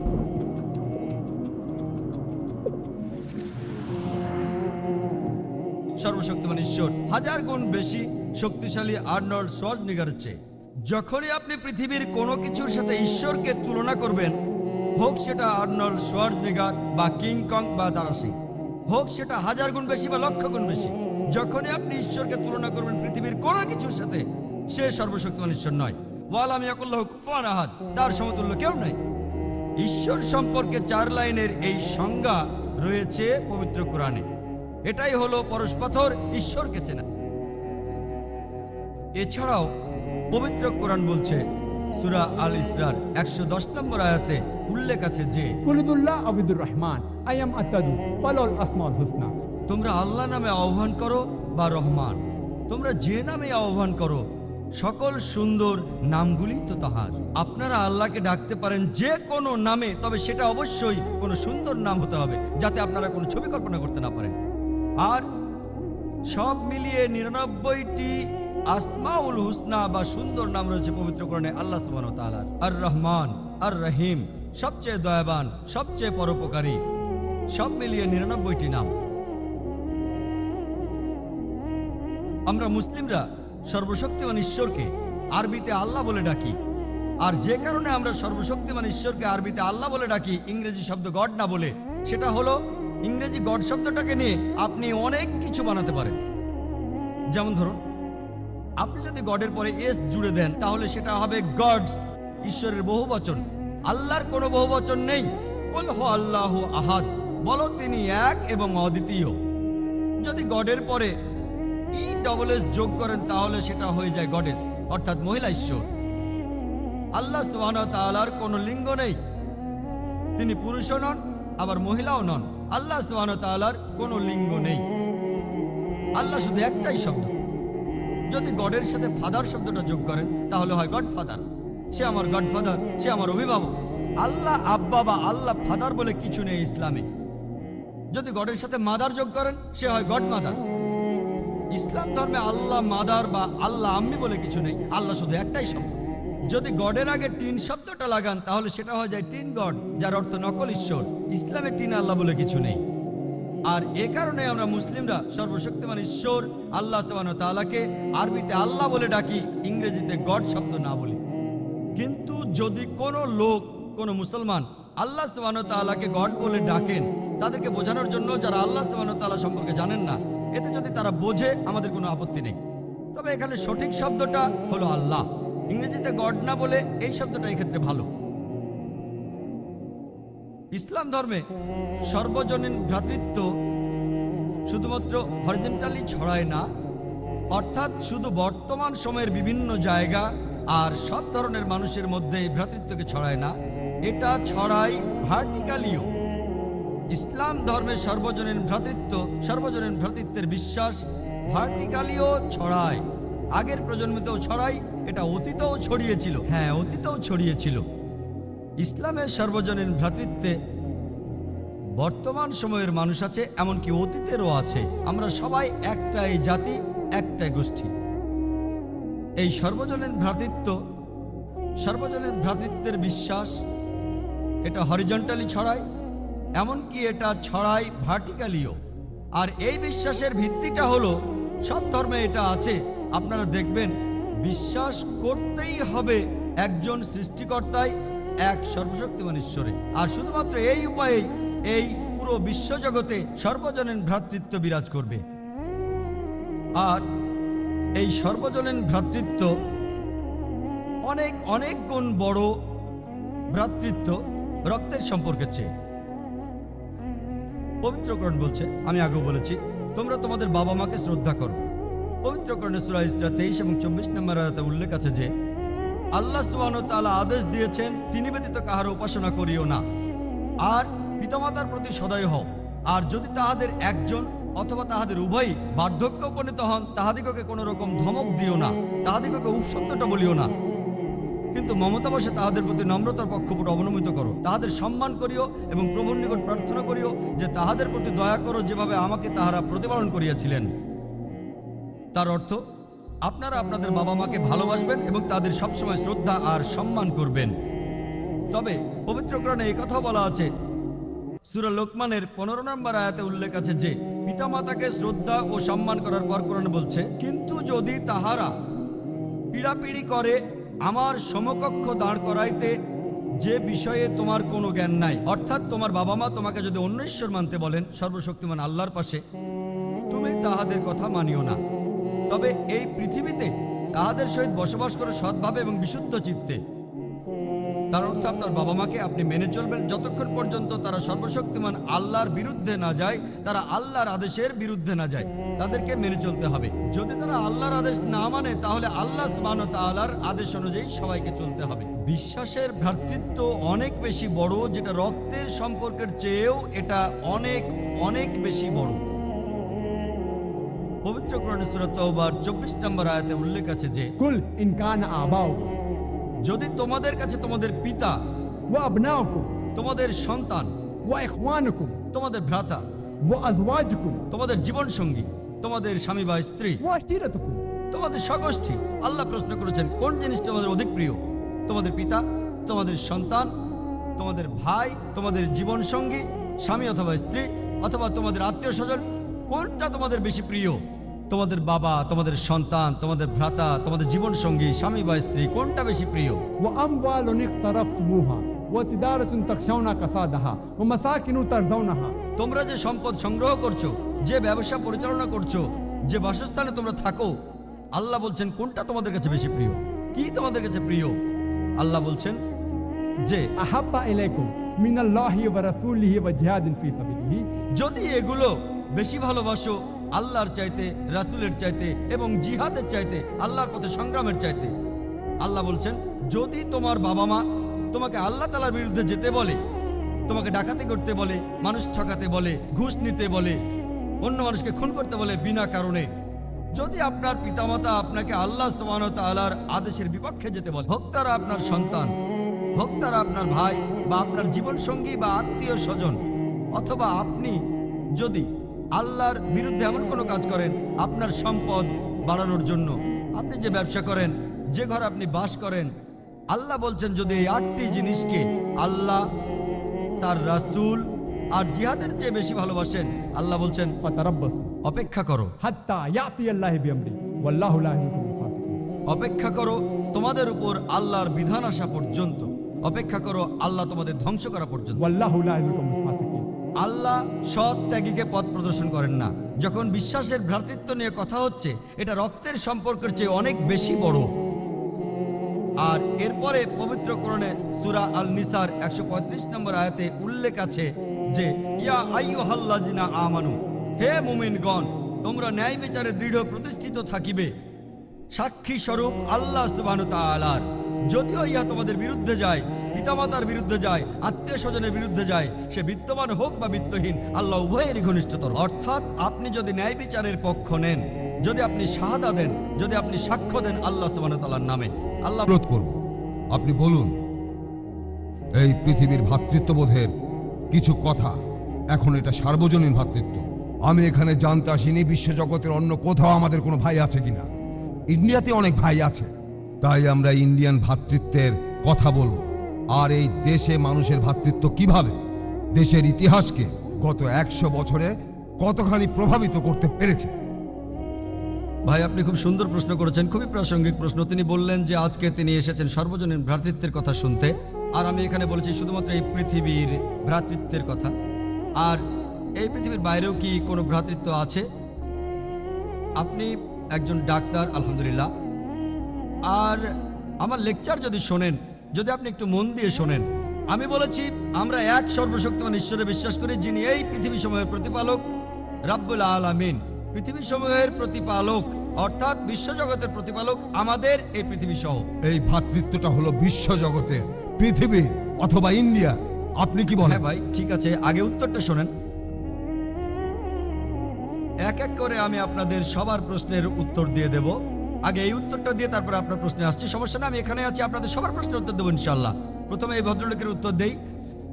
সর্বশক্তিমান ঈশ্বর 1000 গুণ বেশি শক্তিশালী আর্নল্ড শোয়ার্জনেগারের চেয়ে। যখনই আপনি পৃথিবীর কোনো কিছুর সাথে ঈশ্বরকে তুলনা করবেন, হোক সেটা আর্নল্ড শোয়ার্জনেগার বা কিং কং বা দারা সিং, হোক সেটা 1000 গুণ বেশি বা লক্ষ গুণ বেশি, যখনই আপনি ঈশ্বরকে তুলনা করবেন পৃথিবীর কোনো কিছুর সাথে, সে সর্বশক্তিমান ঈশ্বর নয়। ওয়ালাম ইয়াকুল্লাহু কুফুয়ান আহাদ, তার সমতুল্য কেউ নাই। ঈশ্বর সম্পর্কে 4 লাইনের এই সংজ্ঞা রয়েছে পবিত্র কোরআনে। এটাই হলো পরশপাথর ঈশ্বরকে চেনা। এছাড়াও পবিত্র কোরআন বলছে, সূরা আল ইসরার 110 নম্বর আয়াতে উল্লেখ আছে যে কুলিদুল্লাহ আবিদুর রহমান আয়াম আতাদু ফালাল আসমাউল হুসনা। তোমরা আল্লাহ নামে আহ্বান করো বা রহমান, তোমরা যে নামে আহ্বান করো, সকল সুন্দর নামগুলি তো তাহার। আপনারা আল্লাহকে ডাকতে পারেন যে কোনো নামে, তবে সেটা অবশ্যই কোনো সুন্দর নাম হতে হবে, যাতে আপনারা কোনো ছবি কল্পনা করতে না পারেন। আর সব মিলিয়ে 99টি আসমাউল হুসনা বা সুন্দর নাম রয়েছে পবিত্র কোরআনে আল্লাহ সুবহানাহু ওয়া তাআলার। আর রহমান, আর রহিম, সবচেয়ে দয়াবান, সবচেয়ে পরোপকারী, সব মিলিয়ে 99টি নাম। আমরা মুসলিমরা সর্বশক্তিমান ঈশ্বরকে আরবিতে আল্লাহ বলে ডাকি। আর যে কারণে আমরা সর্বশক্তিমান ঈশ্বরকে আরবিতে আল্লাহ বলে ডাকি, ইংরেজি শব্দ গড না বলে, সেটা হলো ইংরেজি গড শব্দটাকে নিয়ে আপনি অনেক কিছু বানাতে পারেন। যেমন ধরুন, আপনি যদি গডের পরে এস জুড়ে দেন, তাহলে সেটা হবে গডস, ঈশ্বরের বহুবচন। আল্লাহর কোনো বহুবচন নেই। কুল হু আল্লাহু আহাদ, বলো তিনি এক এবং অদ্বিতীয়। যদি গডের পরে ESS যোগ করেন, তাহলে সেটা হয়ে যায় গডেস, অর্থাৎ মহিলা ঈশ্বর। আল্লাহ সুবহানাহু ওয়া তাআলার কোনো লিঙ্গ নেই, তিনি পুরুষও নন আবার মহিলাও নন। আল্লাহ সুবহানাহু ওয়া তাআলার কোনো লিঙ্গ নেই। আল্লাহ শুধু একটাই শব্দ। যদি গডের সাথে ফাদার শব্দটা যোগ করেন, তাহলে হয় গড ফাদার। সে আমার গড ফাদার, সে আমার অভিভাবক। আল্লাহ আব্বা বা আল্লাহ ফাদার বলে কিছু নেই ইসলামে। যদি গডের সাথে মাদার যোগ করেন, সে হয় গড মাদার। ইসলাম ধর্মে আল্লাহ মাদার বা আল্লাহ আম্মি বলে কিছু নেই। আল্লাহ শুধু একটাই শব্দ। যদি গডের আগে টিন শব্দটা লাগান, তাহলে সেটা হয়ে যায় টিন গড, যার অর্থ নকল ঈশ্বর। ইসলামে টিন আল্লাহ বলে কিছু নেই। আর এ কারণে আমরা মুসলিমরা সর্বশক্তিমান ঈশ্বর আল্লাহ সুবহানাহু ওয়া তাআলাকে আরবিতে আল্লাহ বলে ডাকি, ইংরেজিতে গড শব্দ না বলি। কিন্তু যদি কোনো লোক, কোনো মুসলমান আল্লাহ সুবহানাহু ওয়া তাআলাকে গড বলে ডাকেন, তাদেরকে বোঝানোর জন্য যারা আল্লাহ সুবহানাহু ওয়া তাআলা সম্পর্কে জানেন না, এতে যদি তারা বোঝে, আমাদের কোনো আপত্তি নেই। তবে এখানে সঠিক শব্দটা হলো আল্লাহ, ইংরেজিতে গড না বলে এই শব্দটা এই ক্ষেত্রে ভালো। ইসলাম ধর্মে সর্বজনীন ভ্রাতৃত্ব শুধুমাত্র হরিজন্টালি ছড়ায় না, অর্থাৎ শুধু বর্তমান সময়ের বিভিন্ন জায়গা আর সব ধরনের মানুষের মধ্যে ভ্রাতৃত্বকে ছড়ায় না, এটা ছড়ায় ভার্টিক্যালিও। ইসলাম ধর্মের সর্বজনীন ভ্রাতৃত্বের বিশ্বাস ভার্টিক্যালিও ছড়ায়। আগের প্রজন্মতেও ছড়ায়, এটা অতীতেও ছড়িয়েছিল। হ্যাঁ, অতীতেও ছড়িয়েছিল। ইসলামের সর্বজনীন ভ্রাতৃত্বে বর্তমান সময়ের মানুষ আছে, এমনকি অতীতেরও আছে। আমরা সবাই একটাই জাতি, একটাই গোষ্ঠী। এই সর্বজনীন ভ্রাতৃত্বের বিশ্বাস এটা হরিজন্টালি ছড়ায়, এমনকি এটা ছড়ায় ভার্টিক্যালিও। আর এই বিশ্বাসের ভিত্তিটা হলো, সব ধর্মে এটা আছে, আপনারা দেখবেন বিশ্বাস করতেই হবে একজন সৃষ্টিকর্তায়, এক সর্বশক্তিমান ঈশ্বরে। আর শুধুমাত্র এই উপায়েই এই পুরো বিশ্বজগতে সর্বজনীন ভ্রাতৃত্ব বিরাজ করবে। আর এই সর্বজনীন ভ্রাতৃত্ব অনেক অনেক গুণ বড় ভ্রাতৃত্ব রক্তের সম্পর্কের চেয়ে। পবিত্রকরণ বলছে, আমি আগেও বলেছি, তোমরা তোমাদের বাবা মাকে শ্রদ্ধা করো। পবিত্রকরণে সূরা ইসরা 23 এবং 24 নম্বর আয়াতে উল্লেখ আছে যে আল্লাহ সুবহানাহু ওয়া তাআলা আদেশ দিয়েছেন, তিনি ব্যতীত কাহার উপাসনা করিও না, আর পিতামাতার প্রতি সদয় হও। আর যদি তাহাদের একজন অথবা তাহাদের উভয়ই বার্ধক্যে উপনীত হন, তাহাদিগকে কোনো রকম ধমক দিও না, তাহাদিগকে উপশব্দটা বলিও না, কিন্তু মমতাবশে তাহাদের প্রতি নম্রতার পক্ষপট অবনমিত করো। তাহাদের সম্মান করিও এবং প্রভুর নিকট প্রার্থনা করিও যে তাহাদের প্রতি দয়া করো, যেভাবে আমাকে তাহারা প্রতিপালন করিয়াছিলেন। তার অর্থ, আপনারা আপনাদের বাবা মাকে ভালোবাসবেন এবং তাদের সবসময় শ্রদ্ধা আর সম্মান করবেন। তবে পবিত্র কোরআনে এই কথাও বলা আছে, সূরা লোকমানের 15 নম্বর আয়াতে উল্লেখ আছে যে পিতামাতাকে শ্রদ্ধা ও সম্মান করার পর কোরআন বলছে, কিন্তু যদি তাহারা পীড়াপিড়ি করে আমার সমকক্ষ দাঁড় করাইতে যে বিষয়ে তোমার কোনো জ্ঞান নাই, অর্থাৎ তোমার বাবা মা তোমাকে যদি অন্য ঈশ্বর মানতে বলেন সর্বশক্তিমান আল্লাহর পাশে, তুমি তাহাদের কথা মানিও না। তবে এই পৃথিবীতে তাহাদের সহিত বসবাস করে সৎভাবে এবং বিশুদ্ধ চিত্তে। তার অর্থ, আপনার বাবা মাকে আপনি মেনে চলবেন যতক্ষণ পর্যন্ত তারা সর্বশক্তিমান আল্লাহর বিরুদ্ধে না যায়, তারা আল্লাহর আদেশের বিরুদ্ধে না যায়, তাদেরকে মেনে চলতে হবে। যদি তারা আল্লাহর আদেশ না মানে, তাহলে আল্লাহ সুবহানাহু ওয়া তাআলার আদেশ অনুযায়ী সবাইকে চলতে হবে। বিশ্বাসের ভ্রাতৃত্ব অনেক বেশি বড়, যেটা রক্তের সম্পর্কের চেয়েও এটা অনেক অনেক বেশি বড়। পবিত্র কোরআনে সূরা তাওবার 24 নম্বর আয়াতে উল্লেখ আছে যে कुल इन कान आबाउकुम যদি তোমাদের কাছে তোমাদের পিতা, व अबनाउकुम তোমাদের সন্তান, व इखवानुकुम তোমাদের ভ্রাতা, व अज़वाजुकुम তোমাদের জীবন সঙ্গী, তোমাদের স্বামী বা স্ত্রী, व अशीरतुकुम তোমাদের স্বগোষ্ঠী। আল্লাহ প্রশ্ন করেছেন, কোন জিনিস তোমাদের অধিক প্রিয়? তোমাদের পিতা, তোমাদের সন্তান, তোমাদের ভাই, তোমাদের জীবন সঙ্গী, স্বামী অথবা স্ত্রী, অথবা তোমাদের আত্মীয় স্বজন, কোনটা তোমাদের বেশি প্রিয়? তোমাদের বাবা, তোমাদের সন্তান, তোমাদের ভ্রাতা, তোমাদের জীবন সঙ্গী, স্বামী বা স্ত্রী, কোনটা বেশি প্রিয়? व अमवाल इख्तरफ्तमुहा व तिजारतुन तखशौना कसादहा व मसाकिन तरज़ौनहा। তোমরা যে সম্পদ সংগ্রহ করছো, যে ব্যবসা পরিচালনা করছো, যে বাসস্থানে তোমরা থাকো, আল্লাহ বলছেন কোনটা তোমাদের কাছে বেশি প্রিয়? কি তোমাদের কাছে প্রিয়? আল্লাহ বলছেন যে अहब्बा इलैकुम मिनल्लाहि व रसूलिहि व जिहादिन फी सबीलिहि। যদি এগুলো বেশি ভালোবাসো আল্লাহর চাইতে, রাসূলের চাইতে এবং জিহাদের চাইতে, আল্লাহর পথে সংগ্রামের চাইতে। আল্লাহ বলছেন, যদি তোমার বাবা মা তোমাকে আল্লাহ তাআলার বিরুদ্ধে যেতে বলে, তোমাকে ডাকাতি করতে বলে, মানুষ ঠকাতে বলে, ঘুষ নিতে বলে, অন্য মানুষকে খুন করতে বলে বিনা কারণে, যদি আপনার পিতামাতা আপনাকে আল্লাহ সুবহানাহু ওয়া তাআলার আদেশের বিপক্ষে যেতে বলে, হোক তারা আপনার সন্তান, হোক তারা আপনার ভাই বা আপনার জীবন সঙ্গী বা আত্মীয় স্বজন, অথবা আপনি যদি আল্লাহর বিরুদ্ধে এমন কোনো কাজ করেন আপনার সম্পদ বাড়ানোর জন্য, আপনি যে ব্যবসা করেন, যে ঘরে আপনি বাস করেন, আল্লাহ বলছেন যদি এই 8টি জিনিসকে আল্লাহ, তার রাসূল আর জিহাদের চেয়ে বেশি ভালোবাসেন, আল্লাহ বলছেন फतरब्बसू অপেক্ষা করো, हत्ता याती अल्लाह बिअमरी वल्लाहु ला युहिब्बुल फासिकीन। অপেক্ষা করো তোমাদের উপর আল্লাহর বিধান আসা পর্যন্ত, অপেক্ষা করো আল্লাহ তোমাদের ধ্বংস করা পর্যন্ত। वल्लाहु ला युहिब्बुल फासिकीन। আল্লাহ সৎ ত্যাগীকে পথ প্রদর্শন করেন না। যখন বিশ্বাসের ভ্রাতৃত্ব নিয়ে কথা হচ্ছে, এটা রক্তের সম্পর্কের চেয়ে অনেক বেশি বড়। আর এরপরে পবিত্র কোরআনে সূরা আল নিসার 135 নম্বর আয়াতে উল্লেখ আছে যে ইয়া আইয়ুহাল্লাযিনা আমানু, হে মুমিনগণ, তোমরা ন্যায় বিচারে দৃঢ় প্রতিষ্ঠিত থাকিবে সাক্ষী স্বরূপ আল্লাহ সুবহানাহু ওয়া তাআলার। যদিও ইহা তোমাদের বিরুদ্ধে যায়, পিতামাতার বিরুদ্ধে যায়, আত্মীয় স্বজনের বিরুদ্ধে যায়, সে বিত্তবান হোক বা বিত্তহীন, আল্লাহ উভয়েরই ঘনিষ্ঠতর। অর্থাৎ আপনি যদি ন্যায় বিচারের পক্ষ নেন, যদি আপনি শাহাদা দেন, যদি আপনি সাক্ষ্য দেন আল্লাহ সুবহানাহু ওয়া তাআলার নামে, আল্লাহ অনুরোধ করব, আপনি বলুন এই পৃথিবীর ভ্রাতৃত্ববোধের কিছু কথা। এখন এটা সার্বজনীন ভ্রাতৃত্ব। আমি এখানে জানতে আসিনি বিশ্বজগতের অন্য কোথাও আমাদের কোনো ভাই আছে কিনা। ইন্ডিয়াতে অনেক ভাই আছে, তাই আমরা ইন্ডিয়ান ভ্রাতৃত্বের কথা বলবো। আর এই দেশে মানুষের ভ্রাতৃত্ব কিভাবে দেশের ইতিহাসকে গত 100 বছরে কতখানি প্রভাবিত করতে পেরেছে। ভাই, আপনি খুব সুন্দর প্রশ্ন করেছেন, খুবই প্রাসঙ্গিক প্রশ্ন। তিনি বললেন যে আজকে তিনি এসেছেন সর্বজনীন ভ্রাতৃত্বের কথা শুনতে, আর আমি এখানে বলেছি শুধুমাত্র এই পৃথিবীর ভ্রাতৃত্বের কথা। আর এই পৃথিবীর বাইরেও কি কোনো ভ্রাতৃত্ব আছে? আপনি একজন ডাক্তার, আলহামদুলিল্লাহ। আর আমার লেকচার যদি শোনেন, যদি আপনি একটু মন দিয়ে শোনেন, আমি বলেছি আমরা এক সর্বশক্তিমান ঈশ্বরে বিশ্বাস করি, যিনি এই পৃথিবী সমূহের প্রতিপালক, রাব্বুল আলামিন। পৃথিবী সমূহের প্রতিপালক অর্থাৎ বিশ্বজগতের প্রতিপালক আমাদের এই পৃথিবী সহ। এই ভ্রাতৃত্বটা হলো বিশ্বজগতের, পৃথিবীর অথবা ইন্ডিয়া। আপনি কি বলেন? হ্যাঁ ভাই, ঠিক আছে, আগে উত্তরটা শোনেন। এক এক করে আমি আপনাদের সবার প্রশ্নের উত্তর দিয়ে দেব। আগে এই উত্তরটা দিয়ে তারপর আপনার প্রশ্নে আসছি, সমস্যা না, আমি এখানে আছি, আপনাদের সবার প্রশ্নের উত্তর দেবো ইনশাল্লাহ। প্রথমে এই ভদ্রলোকের উত্তর দেই।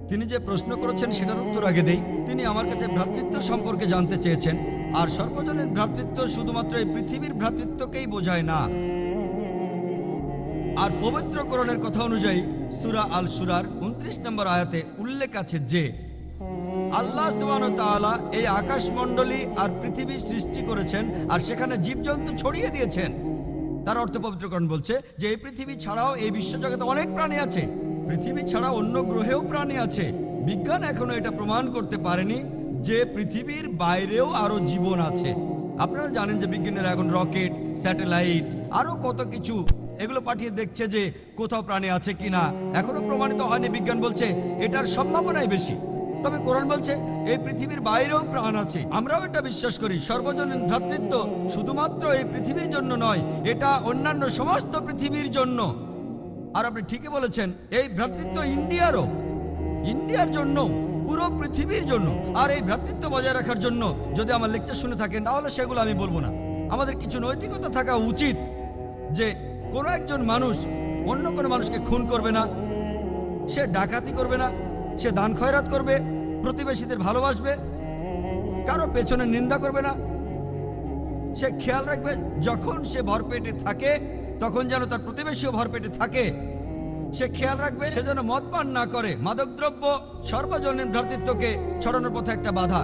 তিনি যে প্রশ্ন করেছেন সেটার উত্তর আগে দেই। তিনি আমার কাছে ভ্রাতৃত্ব সম্পর্কে জানতে চেয়েছেন। আর সর্বজনীন ভ্রাতৃত্ব শুধুমাত্র এই পৃথিবীর ভ্রাতৃত্বকেই বোঝায় না। আর পবিত্র কোরআনের কথা অনুযায়ী সূরা আল শুরার 29 নম্বর আয়াতে উল্লেখ আছে যে আল্লাহ সুবহানাহু ওয়া তাআলা এই আকাশমণ্ডলী আর পৃথিবী সৃষ্টি করেছেন আর সেখানে জীবজন্তু ছড়িয়ে দিয়েছেন। তার অর্থ পবিত্র কোরআন বলছে যে এই পৃথিবী ছাড়াও এই বিশ্বজগতে অনেক প্রাণী আছে। পৃথিবী ছাড়া অন্য গ্রহেও প্রাণী আছে। বিজ্ঞান এখনো এটা প্রমাণ করতে পারেনি যে পৃথিবীর বাইরেও আরো জীবন আছে। আপনারা জানেন যে বিজ্ঞানীরা এখন রকেট, স্যাটেলাইট, আরো কত কিছু এগুলো পাঠিয়ে দেখছে যে কোথাও প্রাণী আছে কিনা। এখনো প্রমাণিত হয়নি। বিজ্ঞান বলছে এটার সম্ভাবনাই বেশি। তবে কোরআন বলছে এই পৃথিবীর বাইরেও প্রাণ আছে। আমরাও এটা বিশ্বাস করি। সর্বজনীন ভ্রাতৃত্ব শুধুমাত্র এই পৃথিবীর জন্য নয়, এটা অন্যান্য সমস্ত পৃথিবীর জন্য। আর আপনি ঠিকই বলেছেন, এই ভ্রাতৃত্ব ইন্ডিয়ার জন্য, পুরো পৃথিবীর জন্য। আর এই ভ্রাতৃত্ব বজায় রাখার জন্য যদি আমার লেকচার শুনে থাকেন তাহলে সেগুলো আমি বলবো না। আমাদের কিছু নৈতিকতা থাকা উচিত যে কোনো একজন মানুষ অন্য কোনো মানুষকে খুন করবে না, সে ডাকাতি করবে না, সে দান খয়রাত করবে, প্রতিবেশীদের ভালোবাসবে, কারো পেছনে নিন্দা করবে না। সে খেয়াল রাখবে যখন সে ভরপেটে থাকে তখন যেন তার প্রতিবেশীও ভরপেটে থাকে। সে খেয়াল রাখবে সে যেন মদ পান না করে। মাদকদ্রব্য সর্বজনীন ভ্রাতৃত্বকে ছড়ানোর পথে একটা বাধা।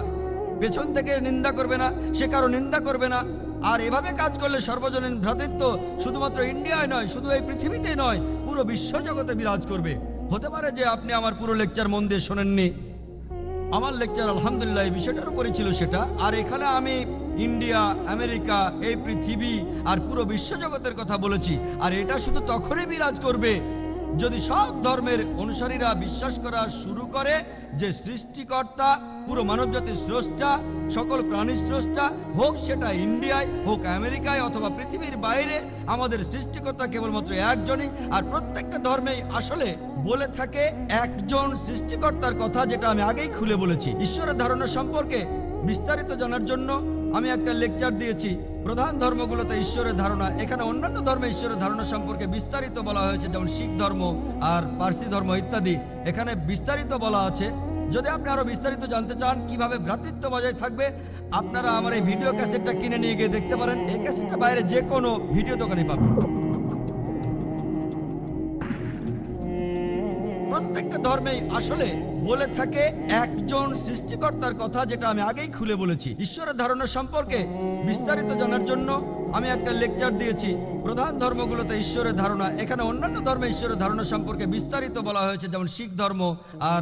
পেছন থেকে নিন্দা করবে না, সে কারো নিন্দা করবে না। আর এভাবে কাজ করলে সর্বজনীন ভ্রাতৃত্ব শুধুমাত্র ইন্ডিয়ায় নয়, শুধু এই পৃথিবীতেই নয়, পুরো বিশ্বজগতে বিরাজ করবে। হতে পারে যে আপনি আমার পুরো লেকচার মন দিয়ে শোনেননি। আমার লেকচার আলহামদুলিল্লাহ এই বিষয়টার উপরই ছিল সেটা। আর এখানে আমি ইন্ডিয়া, আমেরিকা, এই পৃথিবী আর পুরো বিশ্বজগতের কথা বলেছি। আর এটা শুধু তখনই বিরাজ করবে যদি সব ধর্মের অনুসারীরা বিশ্বাস করা শুরু করে যে সৃষ্টিকর্তা, পুরো মানবজাতির স্রষ্টা, সকল প্রাণীর স্রষ্টা, হোক সেটা ইন্ডিয়ায়, হোক আমেরিকায় অথবা পৃথিবীর বাইরে, আমাদের সৃষ্টিকর্তা কেবলমাত্র একজনই। আর প্রত্যেকটা ধর্মেই আসলে বলে থাকে একজন সৃষ্টিকর্তার কথা, যেটা আমি আগেই খুলে বলেছি। ঈশ্বরের ধারণা সম্পর্কে বিস্তারিত জানার জন্য আমি একটা লেকচার দিয়েছি। প্রধান ধর্মগুলোতে ঈশ্বরের ধারণা, এখানে অন্যান্য ধর্মে ঈশ্বরের ধারণা সম্পর্কে বিস্তারিত বলা হয়েছে, যেমন শিখ ধর্ম আর পার্সি ধর্ম ইত্যাদি। এখানে বিস্তারিত বলা আছে। যদি আপনি আরো বিস্তারিত জানতে চান কিভাবে ভ্রাতৃত্ব বজায় থাকবে, আপনারা আমার এই ভিডিও ক্যাসেটটা কিনে নিয়ে গিয়ে দেখতে পারেন। এই ক্যাসেটটা বাইরে যে কোনো ভিডিও দোকানে পাবেন। প্রত্যেকটা ধর্মেই আসলে বলে থাকে একজন সৃষ্টিকর্তার কথা, যেটা আমি আগেই খুলে বলেছি। ঈশ্বরের ধারণা সম্পর্কে বিস্তারিত জানার জন্য আমি একটা লেকচার দিয়েছি। প্রধান ধর্মগুলোতে ঈশ্বরের ধারণা, এখানে অন্যান্য ধর্মে ঈশ্বরের ধারণা সম্পর্কে বিস্তারিত বলা হয়েছে, যেমন শিখ ধর্ম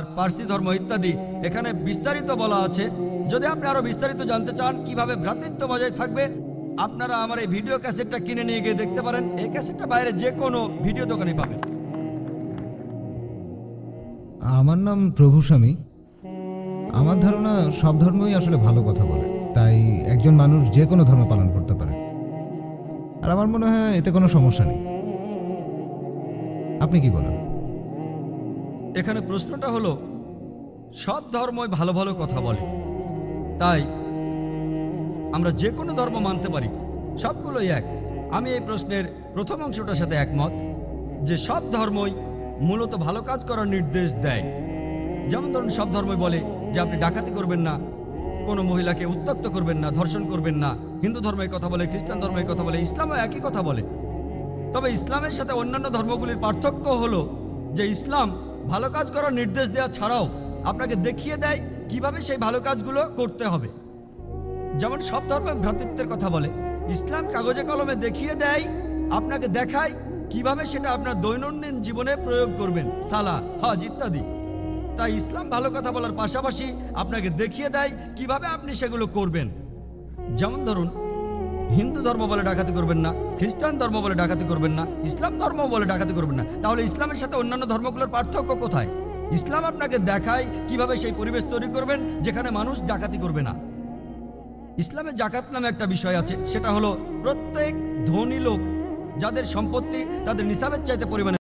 আর পার্সি ধর্ম ইত্যাদি। এখানে বিস্তারিত বলা আছে। যদি আপনি আরো বিস্তারিত জানতে চান কিভাবে ভ্রাতৃত্ব বজায় থাকবে, আপনারা আমার এই ভিডিও ক্যাসেটটা কিনে নিয়ে গিয়ে দেখতে পারেন। এই ক্যাসেটটা বাইরে যে কোনো ভিডিও দোকানে পাবেন। আমার নাম প্রভু স্বামী। আমার ধারণা সব ধর্মই আসলে ভালো কথা বলে, তাই একজন মানুষ যে কোনো ধর্ম পালন করতে পারে। আর আমার মনে হয় এতে কোনো সমস্যা নেই। আপনি কি বলেন? এখানে প্রশ্নটা হলো সব ধর্মই ভালো ভালো কথা বলে, তাই আমরা যে কোনো ধর্ম মানতে পারি, সবগুলোই এক। আমি এই প্রশ্নের প্রথম অংশটার সাথে একমত যে সব ধর্মই মূলত ভালো কাজ করার নির্দেশ দেয়। যেমন ধরুন, সব ধর্মই বলে যে আপনি ডাকাতি করবেন না, কোনো মহিলাকে উত্ত্যক্ত করবেন না, ধর্ষণ করবেন না। হিন্দু ধর্ম এই কথা বলে, খ্রিস্টান ধর্ম এই কথা বলে, ইসলামও একই কথা বলে। তবে ইসলামের সাথে অন্যান্য ধর্মগুলির পার্থক্য হলো যে ইসলাম ভালো কাজ করার নির্দেশ দেওয়া ছাড়াও আপনাকে দেখিয়ে দেয় কিভাবে সেই ভালো কাজগুলো করতে হবে। যেমন সব ধর্ম ভ্রাতৃত্বের কথা বলে, ইসলাম কাগজে কলমে দেখিয়ে দেয়, আপনাকে দেখায় কিভাবে সেটা আপনার দৈনন্দিন জীবনে প্রয়োগ করবেন, সালাহ, হজ ইত্যাদি। তাই ইসলাম ভালো কথা বলার পাশাপাশি আপনাকে দেখিয়ে দেয় কিভাবে আপনি সেগুলো করবেন। যেমন ধরুন, হিন্দু ধর্ম বলে ডাকাতি করবেন না, খ্রিস্টান ধর্ম বলে ডাকাতি করবেন না, ইসলাম ধর্ম বলে ডাকাতি করবেন না। তাহলে ইসলামের সাথে অন্যান্য ধর্মগুলোর পার্থক্য কোথায়? ইসলাম আপনাকে দেখায় কিভাবে সেই পরিবেশ তৈরি করবেন যেখানে মানুষ ডাকাতি করবে না। ইসলামে জাকাত নামে একটা বিষয় আছে, সেটা হলো প্রত্যেক ধনী লোক যাদের সম্পত্তি তাদের নিসাবের চাইতে পরিমাণে